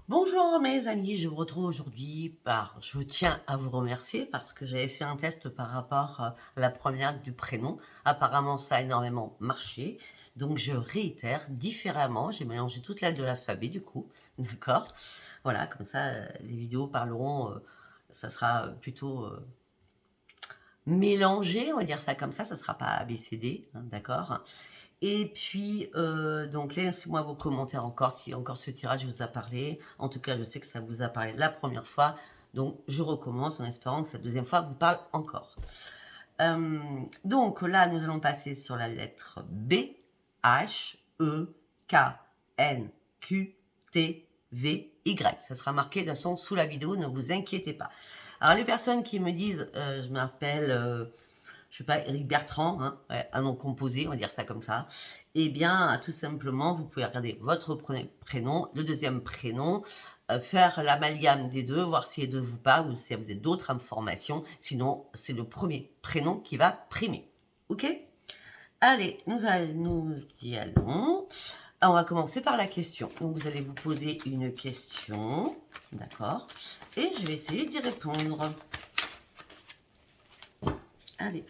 Bonjour mes amis, je vous retrouve aujourd'hui je tiens à vous remercier parce que j'avais fait un test par rapport à la première du prénom. Apparemment, ça a énormément marché. Donc, je réitère différemment. J'ai mélangé toute lettres de l'alphabet du coup. D'accord? Voilà, comme ça, les vidéos parleront, ça sera plutôt mélangé, on va dire ça comme ça sera pas ABCD, hein, d'accord? Et puis, donc laissez-moi vos commentaires encore, si encore ce tirage vous a parlé. En tout cas, je sais que ça vous a parlé la première fois. Donc, je recommence en espérant que cette deuxième fois vous parle encore. Donc là, nous allons passer sur la lettre B, H, E, K, N, Q, T, V, Y. Ça sera marqué de toute façon sous la vidéo, ne vous inquiétez pas. Alors, les personnes qui me disent, je m'appelle je sais pas, Éric Bertrand, hein, ouais, un nom composé, on va dire ça comme ça, eh bien, tout simplement, vous pouvez regarder votre premier prénom, le deuxième prénom, faire l'amalgame des deux, voir si les deux vous parlent ou si vous avez d'autres informations. Sinon, c'est le premier prénom qui va primer. OK? Allez, nous y allons. Alors, on va commencer par la question. Donc, vous allez vous poser une question, d'accord? Et je vais essayer d'y répondre. Allez.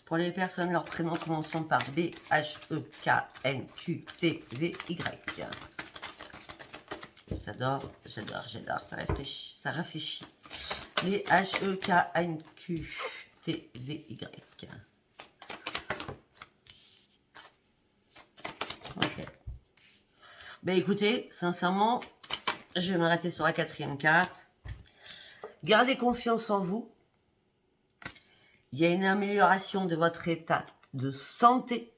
Pour les personnes, leurs prénoms commençant par B, H, E, K, N, Q, T, V, Y. J'adore, ça réfléchit, ça réfléchit. Les H, E, K, N, Q, T, V, Y. Ok. Ben écoutez, sincèrement, je vais m'arrêter sur la quatrième carte. Gardez confiance en vous. Il y a une amélioration de votre état de santé,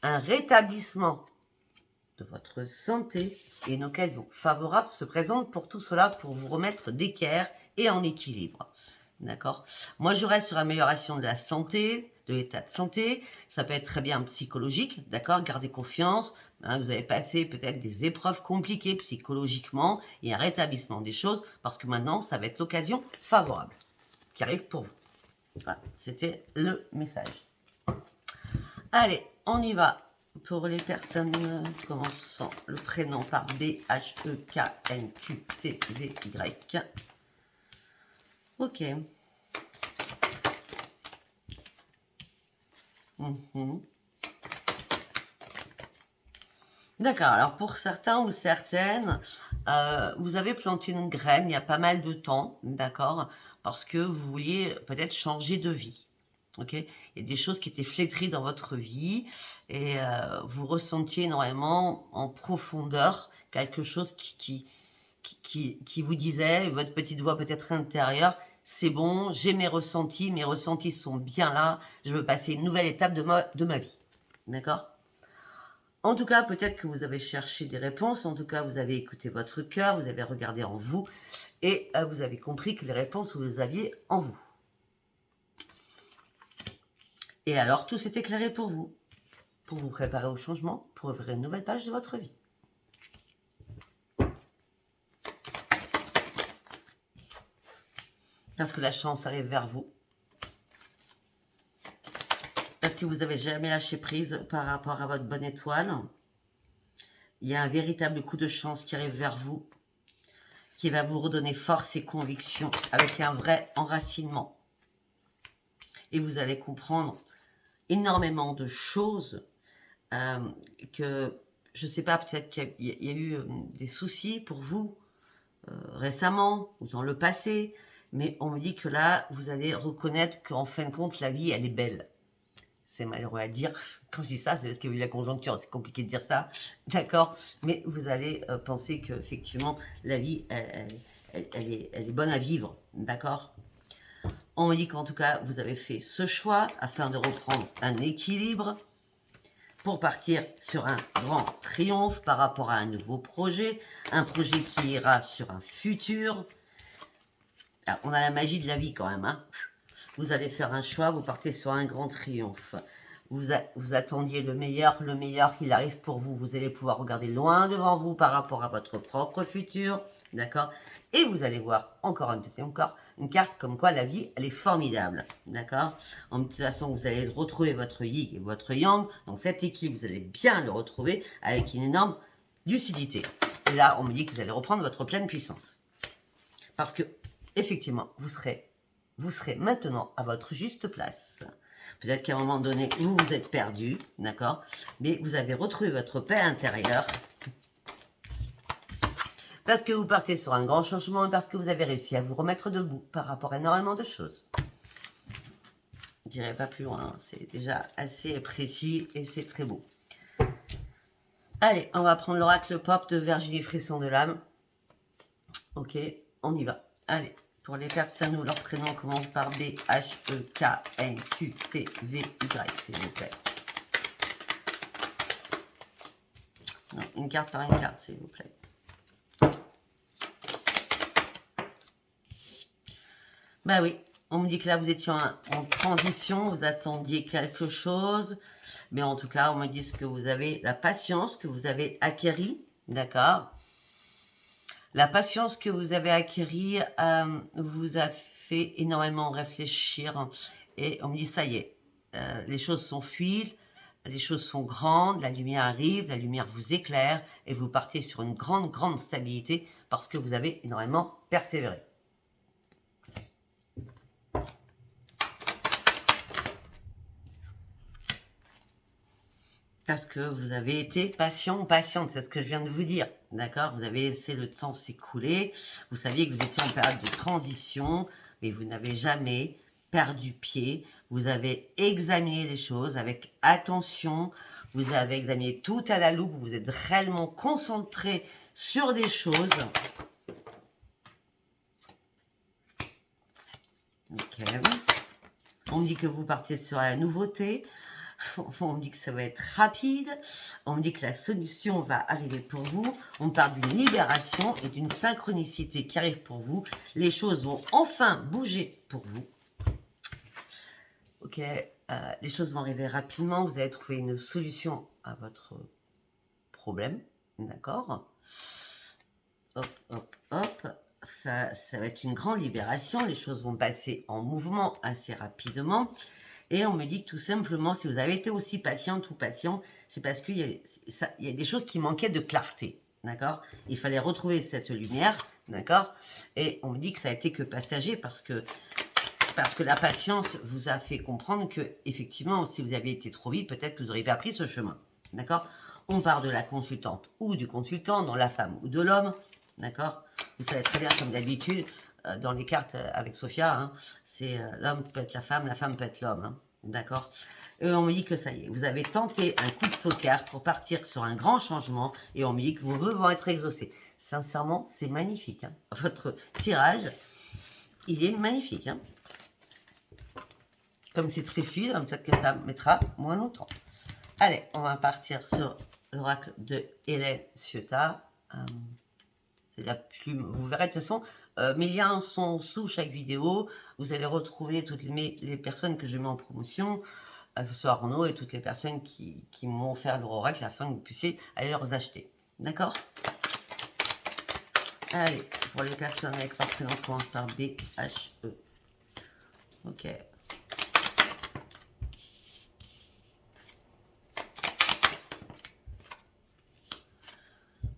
un rétablissement de votre santé et une occasion favorable se présente pour tout cela, pour vous remettre d'équerre et en équilibre. D'accord? Moi, je reste sur l'amélioration de la santé, de l'état de santé. Ça peut être très bien psychologique, d'accord? Gardez confiance. Hein, vous avez passé peut-être des épreuves compliquées psychologiquement et un rétablissement des choses parce que maintenant, ça va être l'occasion favorable qui arrive pour vous. Voilà, c'était le message. Allez, on y va. Pour les personnes commençant le prénom par B, H, E, K, N, Q, T, V, Y. Ok. D'accord, alors pour certains ou certaines, vous avez planté une graine il y a pas mal de temps, d'accord, parce que vous vouliez peut-être changer de vie. Ok, il y a des choses qui étaient flétries dans votre vie et vous ressentiez énormément en profondeur quelque chose qui vous disait, votre petite voix peut-être intérieure, c'est bon, j'ai mes ressentis sont bien là, je veux passer une nouvelle étape de ma vie. D'accord? En tout cas, peut-être que vous avez cherché des réponses, en tout cas, vous avez écouté votre cœur, vous avez regardé en vous et vous avez compris que les réponses, vous les aviez en vous. Et alors, tout s'est éclairé pour vous préparer au changement, pour ouvrir une nouvelle page de votre vie. Parce que la chance arrive vers vous. Parce que vous n'avez jamais lâché prise par rapport à votre bonne étoile. Il y a un véritable coup de chance qui arrive vers vous, qui va vous redonner force et conviction avec un vrai enracinement. Et vous allez comprendre énormément de choses que, je ne sais pas, peut-être qu'il y a eu des soucis pour vous récemment ou dans le passé, mais on me dit que là, vous allez reconnaître qu'en fin de compte, la vie, elle est belle. C'est malheureux à dire. Quand je dis ça, c'est parce qu'il y a eu la conjoncture, c'est compliqué de dire ça, d'accord? Mais vous allez penser qu'effectivement, la vie, elle est bonne à vivre, d'accord? On me dit qu'en tout cas, vous avez fait ce choix afin de reprendre un équilibre pour partir sur un grand triomphe par rapport à un nouveau projet, un projet qui ira sur un futur. Alors, on a la magie de la vie quand même, hein. Vous allez faire un choix, vous partez sur un grand triomphe. Vous attendiez le meilleur qu'il arrive pour vous. Vous allez pouvoir regarder loin devant vous par rapport à votre propre futur, d'accord? Et vous allez voir encore une carte comme quoi la vie, elle est formidable, d'accord? En toute façon, vous allez retrouver votre yin et votre yang. Donc cet équilibre, vous allez bien le retrouver avec une énorme lucidité. Et là, on me dit que vous allez reprendre votre pleine puissance. Parce que, effectivement, vous serez maintenant à votre juste place. Peut-être qu'à un moment donné, vous vous êtes perdu, d'accord? Mais vous avez retrouvé votre paix intérieure. Parce que vous partez sur un grand changement et parce que vous avez réussi à vous remettre debout par rapport à énormément de choses. Je n'irai pas plus loin, c'est déjà assez précis et c'est très beau. Allez, on va prendre l'oracle pop de Virginie Frisson de l'âme. Ok, on y va. Allez, pour les personnes où leur prénom commence par B, H, E, K, N, Q, T, V, Y, s'il vous plaît. Non, une carte par une carte, s'il vous plaît. Bah oui, on me dit que là, vous étiez en transition, vous attendiez quelque chose. Mais en tout cas, on me dit que vous avez la patience que vous avez acquérie, d'accord? La patience que vous avez acquérie vous a fait énormément réfléchir. Et on me dit, ça y est, les choses sont fluides, les choses sont grandes, la lumière arrive, la lumière vous éclaire et vous partez sur une grande, grande stabilité parce que vous avez énormément persévéré. Parce que vous avez été patient ou patiente, c'est ce que je viens de vous dire, d'accord? Vous avez laissé le temps s'écouler, vous saviez que vous étiez en période de transition, mais vous n'avez jamais perdu pied, vous avez examiné les choses avec attention, vous avez examiné tout à la loupe, vous êtes réellement concentré sur des choses. Ok. On me dit que vous partez sur la nouveauté. On me dit que ça va être rapide. On me dit que la solution va arriver pour vous. On parle d'une libération et d'une synchronicité qui arrive pour vous. Les choses vont enfin bouger pour vous. Ok, les choses vont arriver rapidement. Vous allez trouver une solution à votre problème. D'accord? Hop, hop, hop. Ça va être une grande libération. Les choses vont passer en mouvement assez rapidement. Et on me dit que tout simplement, si vous avez été aussi patiente ou patient, c'est parce qu'il y a des choses qui manquaient de clarté, d'accord? Il fallait retrouver cette lumière, d'accord? Et on me dit que ça a été que passager parce que la patience vous a fait comprendre que, effectivement, si vous aviez été trop vite, peut-être que vous n'auriez pas pris ce chemin, d'accord? On part de la consultante ou du consultant, dans la femme ou de l'homme, d'accord? Vous savez très bien, comme d'habitude, dans les cartes avec Sophia, hein, c'est l'homme peut être la femme peut être l'homme, hein, d'accord? On me dit que ça y est, vous avez tenté un coup de poker pour partir sur un grand changement et on me dit que vos vœux vont être exaucés. Sincèrement, c'est magnifique. Hein. Votre tirage, il est magnifique. Hein. Comme c'est très fluide, peut-être que ça mettra moins longtemps. Allez, on va partir sur l'oracle de Hélène Ciotat. C'est la plume. Vous verrez de toute façon, mes liens sont sous chaque vidéo. Vous allez retrouver toutes les personnes que je mets en promotion, que ce soit Arnaud et toutes les personnes qui m'ont offert leur oracle afin que vous puissiez aller leur acheter. D'accord? Allez, pour les personnes avec leur prénom commence par B, H, E. Ok.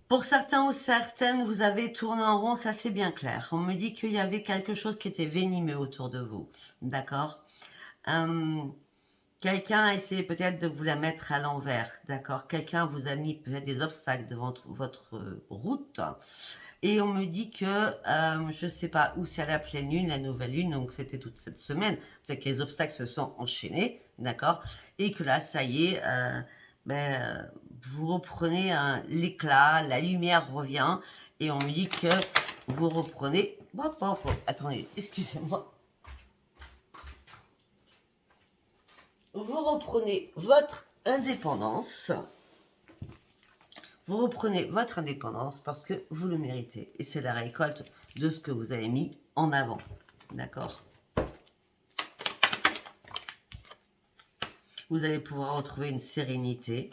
Pour certains ou certaines, vous avez tourné en rond, ça c'est bien clair. On me dit qu'il y avait quelque chose qui était venimeux autour de vous. D'accord? Quelqu'un a essayé peut-être de vous la mettre à l'envers. D'accord? Quelqu'un vous a mis peut-être des obstacles devant votre route. Et on me dit que, je ne sais pas où c'est à la pleine lune, la nouvelle lune, donc c'était toute cette semaine. Peut-être que les obstacles se sont enchaînés. D'accord? Et que là, ça y est... vous reprenez l'éclat, la lumière revient, et on me dit que vous reprenez... Attendez, excusez-moi. Vous reprenez votre indépendance. Vous reprenez votre indépendance parce que vous le méritez. Et c'est la récolte de ce que vous avez mis en avant. D'accord ? Vous allez pouvoir retrouver une sérénité.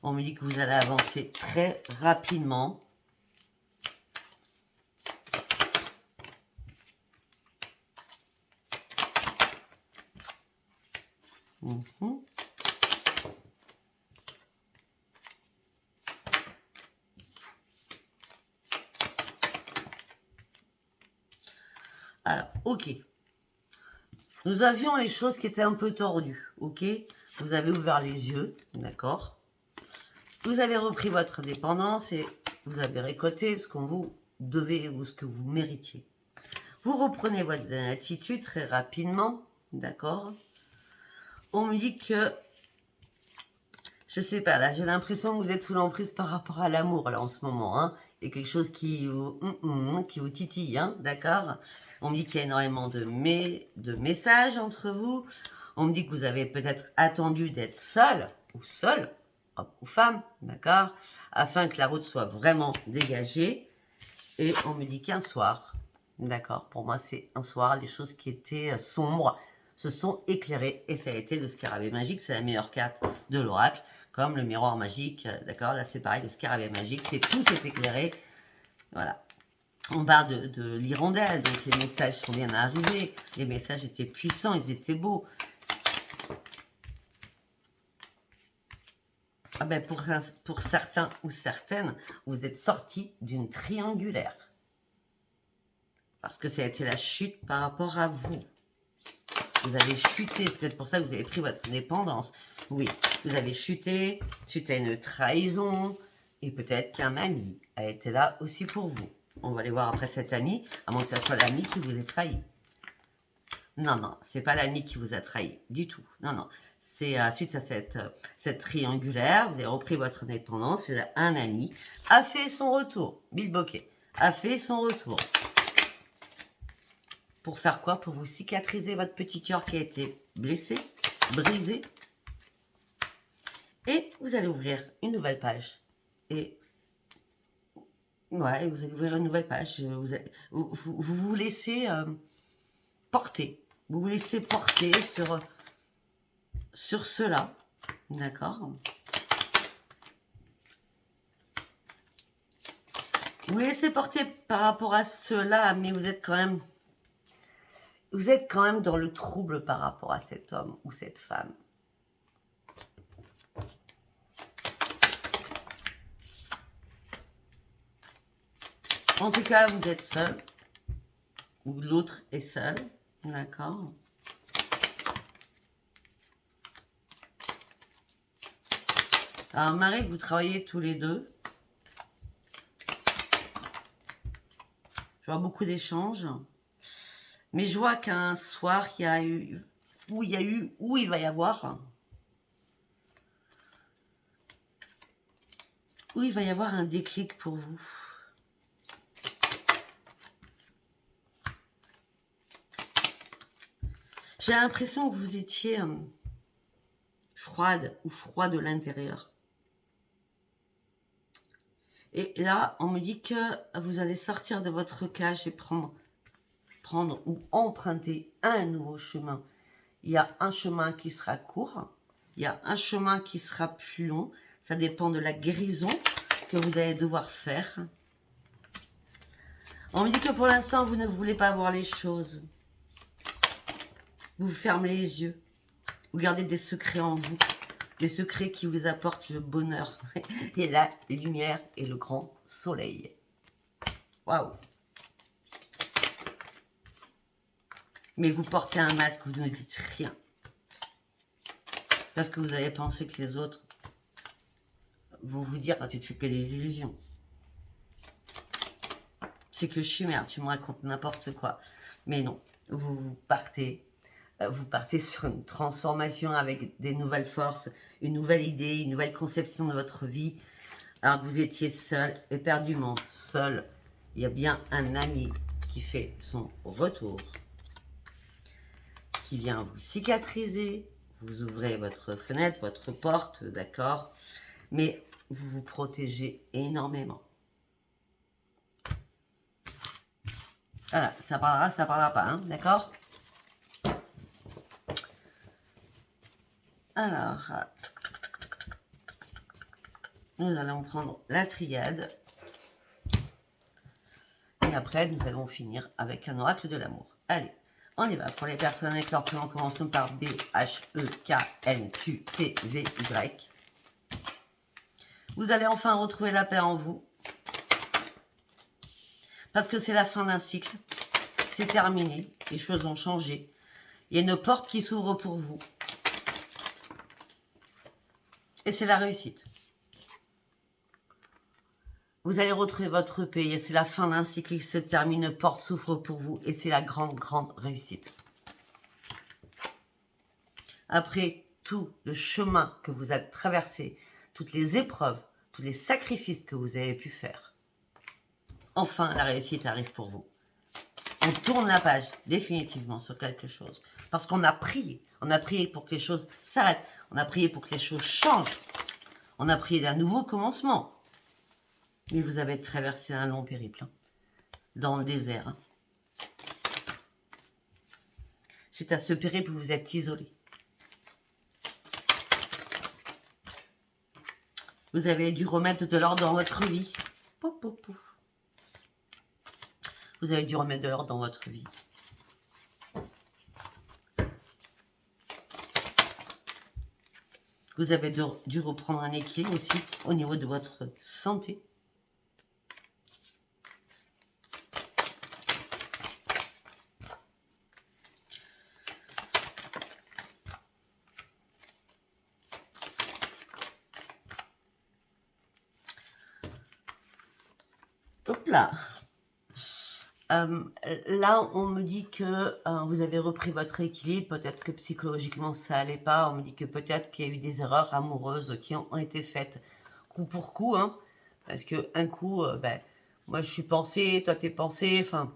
On me dit que vous allez avancer très rapidement. Alors, ok. Nous avions les choses qui étaient un peu tordues, ok? Vous avez ouvert les yeux, d'accord? Vous avez repris votre indépendance et vous avez récolté ce qu'on vous devait ou ce que vous méritiez. Vous reprenez votre attitude très rapidement, d'accord? On me dit que, je sais pas, là j'ai l'impression que vous êtes sous l'emprise par rapport à l'amour là en ce moment, hein. Il y a quelque chose qui vous titille, hein, d'accord? On me dit qu'il y a énormément de messages entre vous. On me dit que vous avez peut-être attendu d'être seul ou seul, homme ou femme, d'accord? Afin que la route soit vraiment dégagée. Et on me dit qu'un soir, d'accord, pour moi c'est un soir, les choses qui étaient sombres se sont éclairées. Et ça a été le scarabée magique, c'est la meilleure carte de l'oracle. Comme le miroir magique, d'accord, là c'est pareil, le scarabée magique, c'est tout s'est éclairé. Voilà. On parle de l'hirondelle, donc les messages sont bien arrivés, les messages étaient puissants, ils étaient beaux. Ah ben pour certains ou certaines, vous êtes sortis d'une triangulaire. Parce que ça a été la chute par rapport à vous. Vous avez chuté, c'est peut-être pour ça que vous avez pris votre indépendance. Oui, vous avez chuté suite à une trahison, et peut-être qu'un ami a été là aussi pour vous. On va aller voir après cet ami, à moins que ce soit l'ami qui vous ait trahi. Non, non, c'est pas l'ami qui vous a trahi, du tout. Non, non, c'est suite à cette triangulaire, vous avez repris votre indépendance, et un ami a fait son retour. Bill Bokeh a fait son retour. Pour faire quoi? Pour vous cicatriser votre petit cœur qui a été blessé, brisé. Et vous allez ouvrir une nouvelle page. Et ouais, vous allez ouvrir une nouvelle page. Vous laissez porter. Vous vous laissez porter sur cela. D'accord? Vous vous laissez porter par rapport à cela, mais vous êtes quand même... Vous êtes quand même dans le trouble par rapport à cet homme ou cette femme. En tout cas, vous êtes seul. Ou l'autre est seul. D'accord. Alors, Marie, vous travaillez tous les deux. Je vois beaucoup d'échanges. Mais je vois qu'un soir, il va y avoir un déclic pour vous. J'ai l'impression que vous étiez froide ou froid de l'intérieur. Et là, on me dit que vous allez sortir de votre cage et prendre ou emprunter un nouveau chemin. Il y a un chemin qui sera court, il y a un chemin qui sera plus long. Ça dépend de la guérison que vous allez devoir faire. On me dit que pour l'instant, vous ne voulez pas voir les choses. Vous fermez les yeux. Vous gardez des secrets en vous. Des secrets qui vous apportent le bonheur et la lumière et le grand soleil. Waouh! Mais vous portez un masque, vous ne dites rien. Parce que vous avez pensé que les autres vont vous dire, tu te fais que des illusions. C'est que je suis merde, tu me racontes n'importe quoi. Mais non, vous partez sur une transformation avec des nouvelles forces, une nouvelle idée, une nouvelle conception de votre vie. Alors que vous étiez seul, éperdument seul, il y a bien un ami qui fait son retour, qui vient vous cicatriser. Vous ouvrez votre fenêtre, votre porte, d'accord, mais vous vous protégez énormément. Voilà, ça parlera pas, hein, d'accord? Alors, nous allons prendre la triade. Et après, nous allons finir avec un oracle de l'amour. Allez, on y va. Pour les personnes avec leur prénom commençons par B, H, E, K, N, Q, T, V, Y. Vous allez enfin retrouver la paix en vous. Parce que c'est la fin d'un cycle. c'est terminé. Les choses ont changé. Il y a une porte qui s'ouvre pour vous. Et c'est la réussite. Vous allez retrouver votre paix. C'est la fin d'un cycle qui se termine. Une porte s'ouvre pour vous. Et c'est la grande, grande réussite. Après tout le chemin que vous avez traversé, toutes les épreuves, tous les sacrifices que vous avez pu faire, enfin, la réussite arrive pour vous. On tourne la page définitivement sur quelque chose. Parce qu'on a prié. On a prié pour que les choses s'arrêtent. On a prié pour que les choses changent. On a prié d'un nouveau commencement. Mais vous avez traversé un long périple. Hein, dans le désert. Hein. Suite à ce périple, vous êtes isolé. Vous avez dû remettre de l'ordre dans votre vie. Pouf, pouf, pouf. Vous avez dû remettre de l'ordre dans votre vie. Vous avez dû reprendre un équilibre aussi au niveau de votre santé. Hop là. Là, on me dit que vous avez repris votre équilibre. Peut-être que psychologiquement, ça allait pas. On me dit que peut-être qu'il y a eu des erreurs amoureuses qui ont été faites coup pour coup. Hein, parce que un coup, ben, moi, je suis pensée, toi, t'es pensée. Enfin,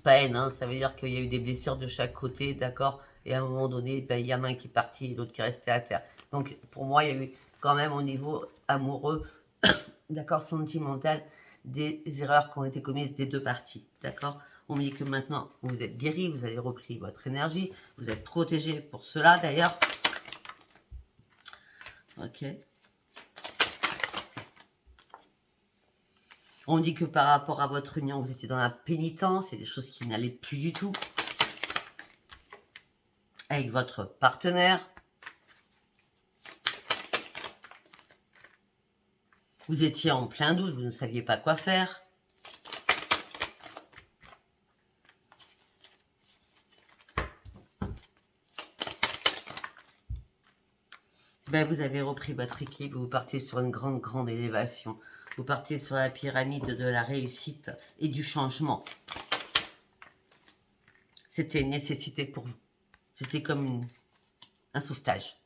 pas haine. Hein, ça veut dire qu'il y a eu des blessures de chaque côté, d'accord. Et à un moment donné, ben, il y en a un qui est parti et l'autre qui est resté à terre. Donc, pour moi, il y a eu quand même au niveau amoureux, d'accord, sentimental, des erreurs qui ont été commises des deux parties, d'accord. On me dit que maintenant, vous êtes guéri, vous avez repris votre énergie, vous êtes protégé pour cela, d'ailleurs. Ok. On me dit que par rapport à votre union, vous étiez dans la pénitence, il y a des choses qui n'allaient plus du tout. Avec votre partenaire. Vous étiez en plein doute, vous ne saviez pas quoi faire. Ben, vous avez repris votre équilibre, vous partez sur une grande, grande élévation. Vous partez sur la pyramide de la réussite et du changement. C'était une nécessité pour vous. C'était comme un sauvetage,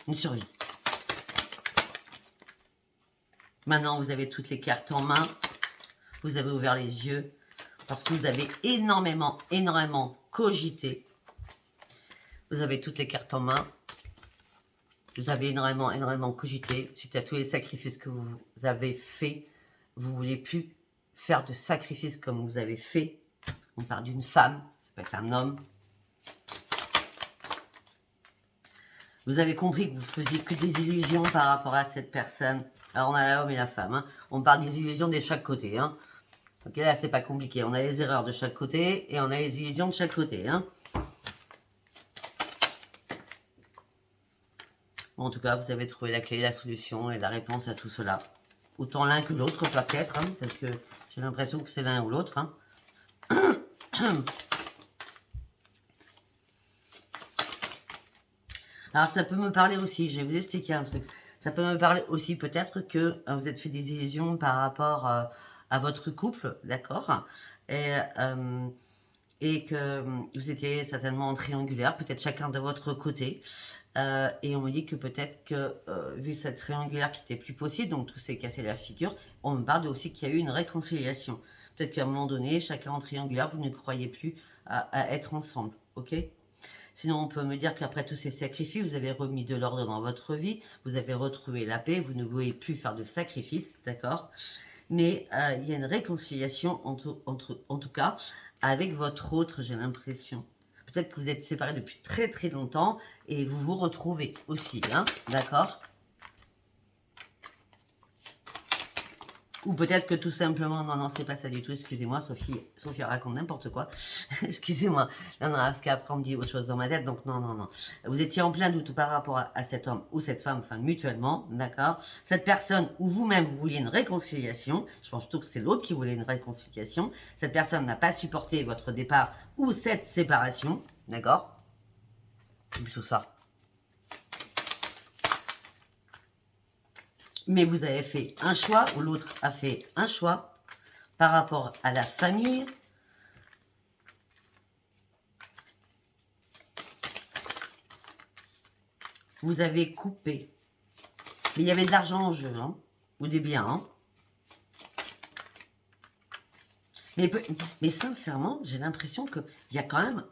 une survie. Maintenant, vous avez toutes les cartes en main. Vous avez ouvert les yeux parce que vous avez énormément, énormément cogité. Vous avez toutes les cartes en main. Vous avez énormément, énormément cogité. Suite à tous les sacrifices que vous avez faits, vous ne voulez plus faire de sacrifices comme vous avez fait. On parle d'une femme, ça peut être un homme. Vous avez compris que vous ne faisiez que des illusions par rapport à cette personne. Alors, on a l'homme et la femme. Hein. On parle des illusions de chaque côté. Hein. Ok, là, c'est pas compliqué. On a les erreurs de chaque côté et on a les illusions de chaque côté. Hein. Bon, en tout cas, vous avez trouvé la clé, la solution et la réponse à tout cela. Autant l'un que l'autre, peut-être, hein, parce que j'ai l'impression que c'est l'un ou l'autre. Hein. Alors, ça peut me parler aussi, je vais vous expliquer un truc. Ça peut me parler aussi peut-être que vous êtes fait des illusions par rapport à votre couple, d'accord, et que vous étiez certainement en triangulaire, peut-être chacun de votre côté. Et on me dit que peut-être que, vu cette triangulaire qui n'était plus possible, donc tout s'est cassé la figure, on me parle aussi qu'il y a eu une réconciliation. Peut-être qu'à un moment donné, chacun en triangulaire, vous ne croyez plus à être ensemble, ok? Sinon, on peut me dire qu'après tous ces sacrifices, vous avez remis de l'ordre dans votre vie, vous avez retrouvé la paix, vous ne voulez plus faire de sacrifices, d'accord? Mais il y a une réconciliation, en tout cas, avec votre autre, j'ai l'impression. Peut-être que vous êtes séparés depuis très très longtemps et vous vous retrouvez aussi, hein, d'accord? Ou peut-être que tout simplement, non, non, c'est pas ça du tout, excusez-moi, Sophie raconte n'importe quoi. Excusez-moi. Non, non, parce qu'après on me dit autre chose dans ma tête, donc non, non, non. Vous étiez en plein doute par rapport à cet homme ou cette femme, enfin mutuellement, d'accord. Cette personne ou vous-même, vous vouliez une réconciliation, je pense plutôt que c'est l'autre qui voulait une réconciliation. Cette personne n'a pas supporté votre départ ou cette séparation, d'accord. C'est plutôt ça. Mais vous avez fait un choix, ou l'autre a fait un choix par rapport à la famille. Vous avez coupé. Mais il y avait de l'argent en jeu, hein, ou des biens. Hein. Mais sincèrement, j'ai l'impression qu'il y a quand même...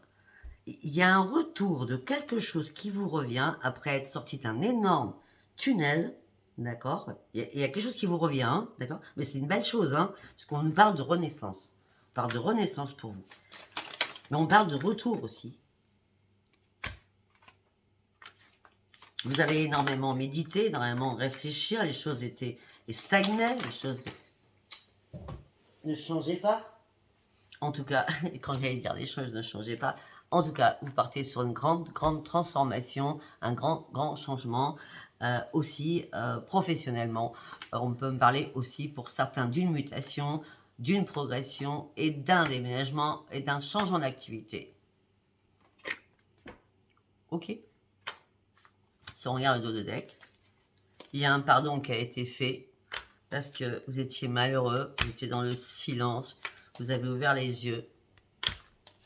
Il y a un retour de quelque chose qui vous revient après être sorti d'un énorme tunnel. D'accord, il y a quelque chose qui vous revient, hein, d'accord. Mais c'est une belle chose, hein, parce qu'on nous parle de renaissance. On parle de renaissance pour vous. Mais on parle de retour aussi. Vous avez énormément médité, énormément réfléchi, les choses étaient stagnaient, les choses ne changeaient pas. En tout cas, quand j'allais dire les choses ne changeaient pas, en tout cas, vous partez sur une grande, grande transformation, un grand, grand changement. Aussi professionnellement. On peut me parler aussi pour certains d'une mutation, d'une progression et d'un déménagement et d'un changement d'activité. Ok. Si on regarde le dos de deck, il y a un pardon qui a été fait parce que vous étiez malheureux, vous étiez dans le silence, vous avez ouvert les yeux,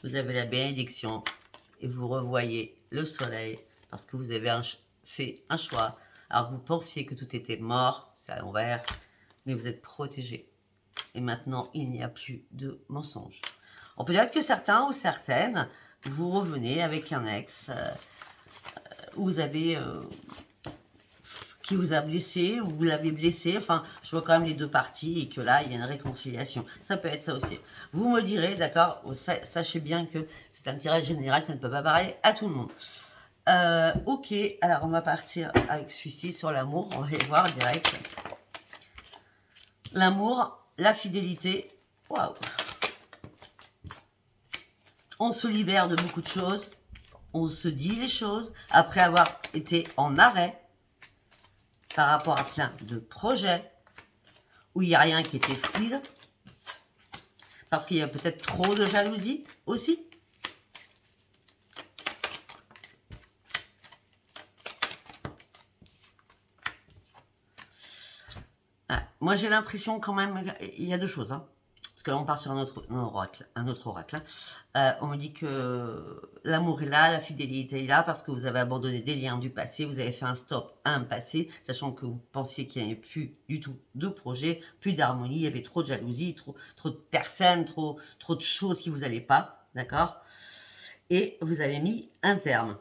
vous avez la bénédiction et vous revoyez le soleil parce que vous avez fait un choix. Alors vous pensiez que tout était mort, c'est à l'envers, mais vous êtes protégé. Et maintenant, il n'y a plus de mensonges. On peut dire que certains ou certaines, vous revenez avec un ex, vous avez... qui vous a blessé, ou vous l'avez blessé, enfin, je vois quand même les deux parties, et que là, il y a une réconciliation. Ça peut être ça aussi. Vous me direz, d'accord, sachez bien que c'est un tirage général, ça ne peut pas parler à tout le monde. Ok, alors on va partir avec celui-ci sur l'amour, on va aller voir direct. L'amour, la fidélité, waouh. On se libère de beaucoup de choses, on se dit les choses, après avoir été en arrêt, par rapport à plein de projets, où il n'y a rien qui était fluide, parce qu'il y a peut-être trop de jalousie aussi. Moi, j'ai l'impression quand même, il y a deux choses. Hein. Parce que là, on part sur un autre oracle. On me dit que l'amour est là, la fidélité est là, parce que vous avez abandonné des liens du passé, vous avez fait un stop à un passé, sachant que vous pensiez qu'il n'y avait plus du tout de projet, plus d'harmonie, il y avait trop de jalousie, trop de personnes, trop de choses qui vous allaient pas, d'accord. Et vous avez mis un terme,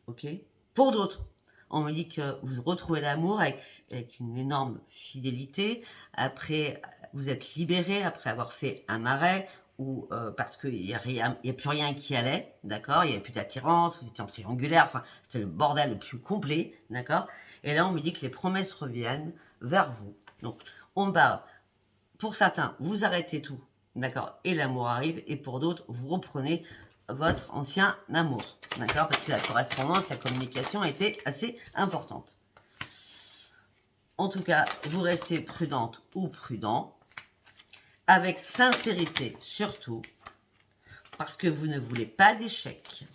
ok. Pour d'autres, on me dit que vous retrouvez l'amour avec une énorme fidélité. Après, vous êtes libéré après avoir fait un arrêt ou parce qu'il n'y a plus rien qui allait, d'accord. Il n'y avait plus d'attirance, vous étiez en triangulaire, enfin, c'était le bordel le plus complet, d'accord. Et là, on me dit que les promesses reviennent vers vous. Donc, on parle, pour certains, vous arrêtez tout, d'accord, et l'amour arrive, et pour d'autres, vous reprenez votre ancien amour, d'accord, parce que la correspondance, la communication était assez importante. En tout cas, vous restez prudente ou prudent, avec sincérité surtout, parce que vous ne voulez pas d'échec.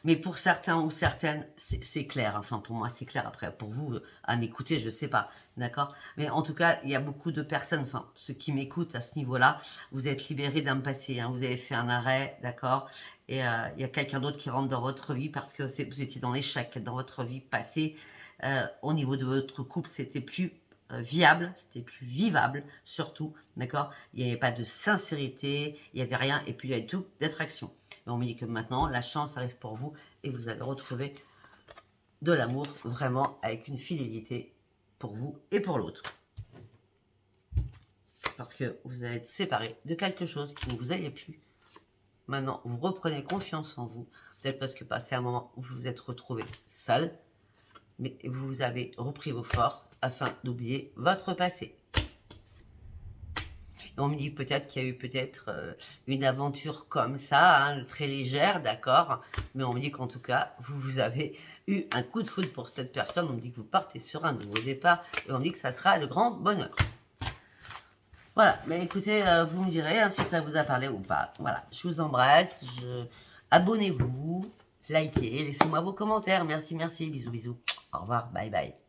Mais pour certains ou certaines, c'est clair. Enfin, pour moi, c'est clair. Après, pour vous, à m'écouter, je ne sais pas. D'accord. Mais en tout cas, il y a beaucoup de personnes, enfin, ceux qui m'écoutent à ce niveau-là, vous êtes libérés d'un passé. Hein, vous avez fait un arrêt, d'accord. Et il y a quelqu'un d'autre qui rentre dans votre vie parce que vous étiez dans l'échec dans votre vie passée. Au niveau de votre couple, c'était plus viable, c'était plus vivable, surtout, d'accord. Il n'y avait pas de sincérité, il n'y avait rien, et puis il y avait tout d'attraction. Et on me dit que maintenant, la chance arrive pour vous et vous allez retrouver de l'amour vraiment avec une fidélité pour vous et pour l'autre. Parce que vous allez être séparés de quelque chose qui ne vous allait plus. Maintenant, vous reprenez confiance en vous. Peut-être parce que passé un moment où vous vous êtes retrouvé seul, mais vous avez repris vos forces afin d'oublier votre passé. Et on me dit peut-être qu'il y a eu une aventure comme ça, hein, très légère, d'accord. Mais on me dit qu'en tout cas, vous avez eu un coup de foudre pour cette personne. On me dit que vous partez sur un nouveau départ. Et on me dit que ça sera le grand bonheur. Voilà, mais écoutez, vous me direz hein, si ça vous a parlé ou pas. Voilà, je vous embrasse. Abonnez-vous, likez, laissez-moi vos commentaires. Merci, merci, bisous, bisous. Au revoir, bye bye.